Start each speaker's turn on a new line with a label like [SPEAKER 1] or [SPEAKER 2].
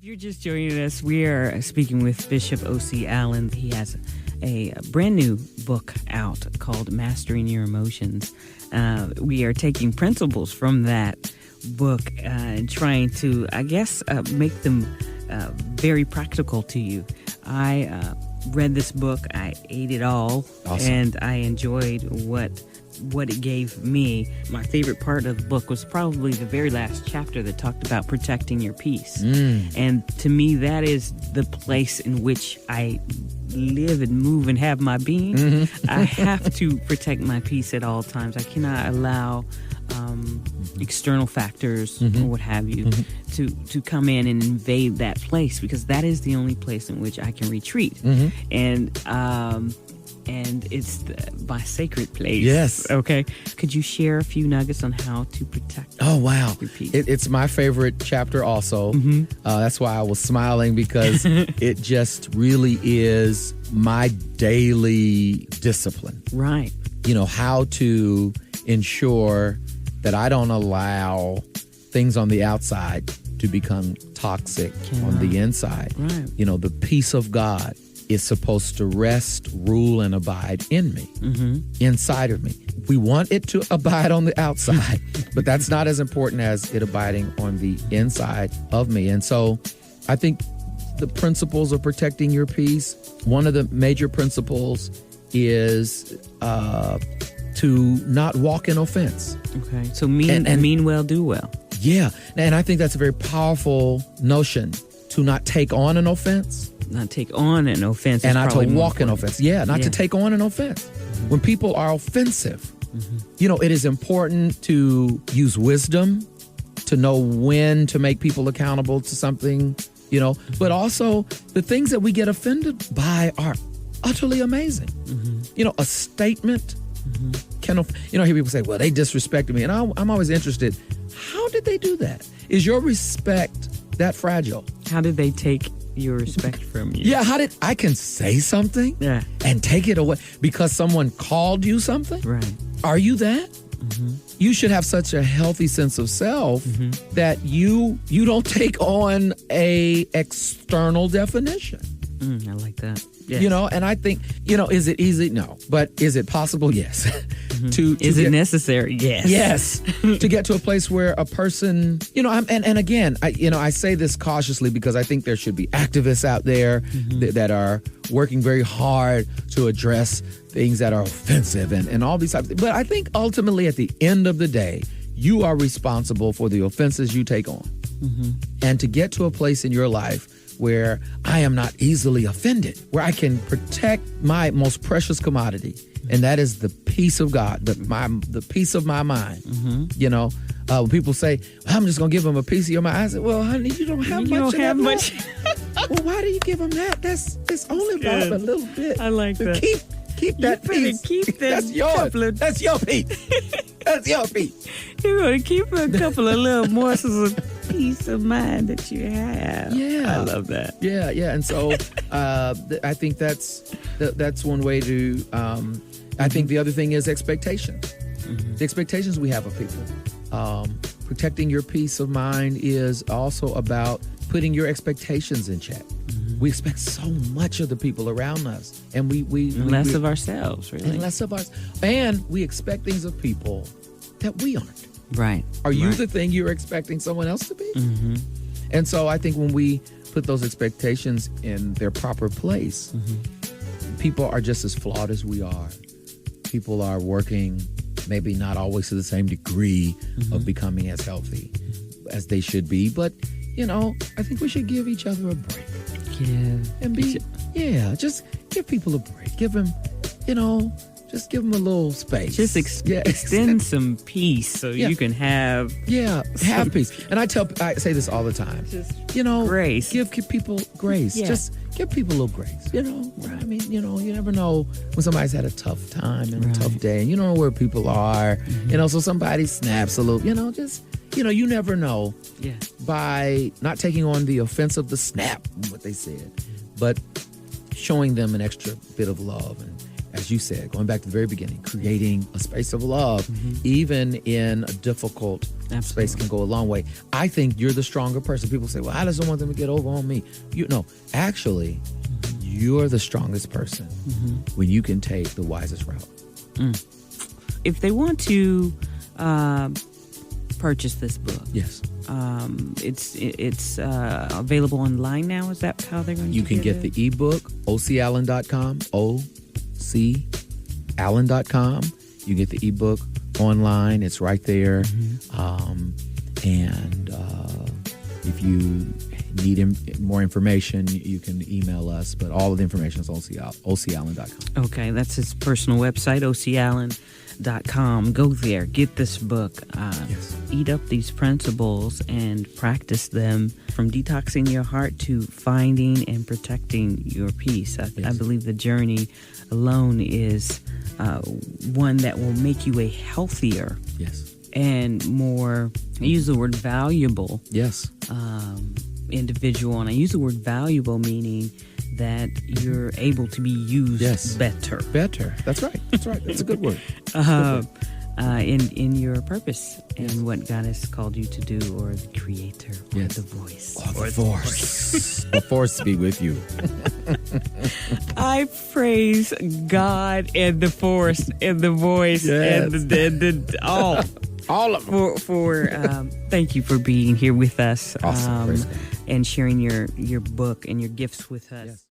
[SPEAKER 1] You're just joining us. We are speaking with Bishop O.C. Allen. He has a brand new book out called Mastering Your Emotions. We are taking principles from that book and trying to, I guess, make them very practical to you. I read this book. I ate it all.
[SPEAKER 2] Awesome.
[SPEAKER 1] And I enjoyed what it gave me. My favorite part of the book was probably the very last chapter that talked about protecting your peace. And to me, that is the place in which I live and move and have my being. I have to protect my peace at all times. I cannot allow external factors or what have you to come in and invade that place, because that is the only place in which I can retreat. And it's my sacred place.
[SPEAKER 2] Yes.
[SPEAKER 1] Okay. Could you share a few nuggets on how to protect your peace?
[SPEAKER 2] It's my favorite chapter also. That's why I was smiling, because it just really is my daily discipline.
[SPEAKER 1] Right.
[SPEAKER 2] You know, how to ensure that I don't allow things on the outside to become toxic on the inside.
[SPEAKER 1] Right.
[SPEAKER 2] You know, the peace of God is supposed to rest, rule, and abide in me, inside of me. We want it to abide on the outside, but that's not as important as it abiding on the inside of me. And so I think the principles of protecting your peace, one of the major principles is to not walk in offense.
[SPEAKER 1] Okay. So mean well, do well.
[SPEAKER 2] Yeah. And I think that's a very powerful notion, to not take on an offense.
[SPEAKER 1] Not take on an offense.
[SPEAKER 2] And not to walk in offense. Not to take on an offense. When people are offensive, you know, it is important to use wisdom, to know when to make people accountable to something, you know. But also, the things that we get offended by are utterly amazing. You know, a statement can, you know, I hear people say, well, they disrespected me. And I'm always interested, how did they do that? Is your respect that fragile? How did they take your respect from you? Yeah, I can say something and take it away because someone called you something? Right. Are you that? You should have such a healthy sense of self that you don't take on a external definition. I like that. Yes. You know, and I think, you know, is it easy? No. But is it possible? Yes. Is it necessary? Yes. Yes. To get to a place where a person, you know, and again, I say this cautiously because I think there should be activists out there that are working very hard to address things that are offensive and all these types of things. But I think ultimately at the end of the day, you are responsible for the offenses you take on. And to get to a place in your life where I am not easily offended, where I can protect my most precious commodity, and that is the peace of God, the peace of my mind. You know, when people say, well, I'm just going to give them a piece of your mind, I say, well, honey, you don't have much. You don't have much. Well, why do you give them that? It's only about a little bit. I like that. Keep that piece. Keep that. That's yours. That's your piece. That's your piece. You want to keep a couple of little morsels of peace of mind that you have. Yeah. I love that. Yeah. And so I think that's one way to, I think the other thing is expectations. The expectations we have of people. Protecting your peace of mind is also about putting your expectations in check. We expect so much of the people around us, and we less of ourselves, really. And less of us, and we expect things of people that we aren't. Right. Are you the thing you're expecting someone else to be? And so I think when we put those expectations in their proper place, people are just as flawed as we are. People are working, maybe not always to the same degree of becoming as healthy as they should be, but you know, I think we should give each other a break. And just give people a break. Give them, you know, just give them a little space. Just extend some peace so you can have peace. And I say this all the time. Just, you know, grace. Give people grace. Yeah. Just give people a little grace. You know, I mean, you know, you never know when somebody's had a tough time and a tough day, and you don't know where people are. You know, so somebody snaps a little. You know, just. You know, you never know by not taking on the offense of the snap, what they said, but showing them an extra bit of love and as you said, going back to the very beginning, creating a space of love, even in a difficult space, can go a long way. I think you're the stronger person. People say, well, I just don't want them to get over on me. Actually, you're the strongest person when you can take the wisest route.
[SPEAKER 1] If they want to purchase this book,
[SPEAKER 2] yes,
[SPEAKER 1] it's available online now. Is that how they're going to
[SPEAKER 2] You can get the ebook, ocallen.com, ocallen.com. You get the ebook online. It's right there. And if you need more information, you can email us. But all of the information is ocallen.com.
[SPEAKER 1] Okay, that's his personal website, ocallen.com. Go there, get this book, eat up these principles and practice them, from detoxing your heart to finding and protecting your peace. I believe the journey alone is one that will make you a healthier and more, I use the word valuable individual. And I use the word valuable meaning that you're able to be used better. That's right. That's a good word. In your purpose and what God has called you to do, or the Creator, or the voice.
[SPEAKER 2] Or the force. The force be with you.
[SPEAKER 1] I praise God and the force and the voice and the all of them. For thank you for being here with us.
[SPEAKER 2] Awesome.
[SPEAKER 1] And sharing your book and your gifts with us.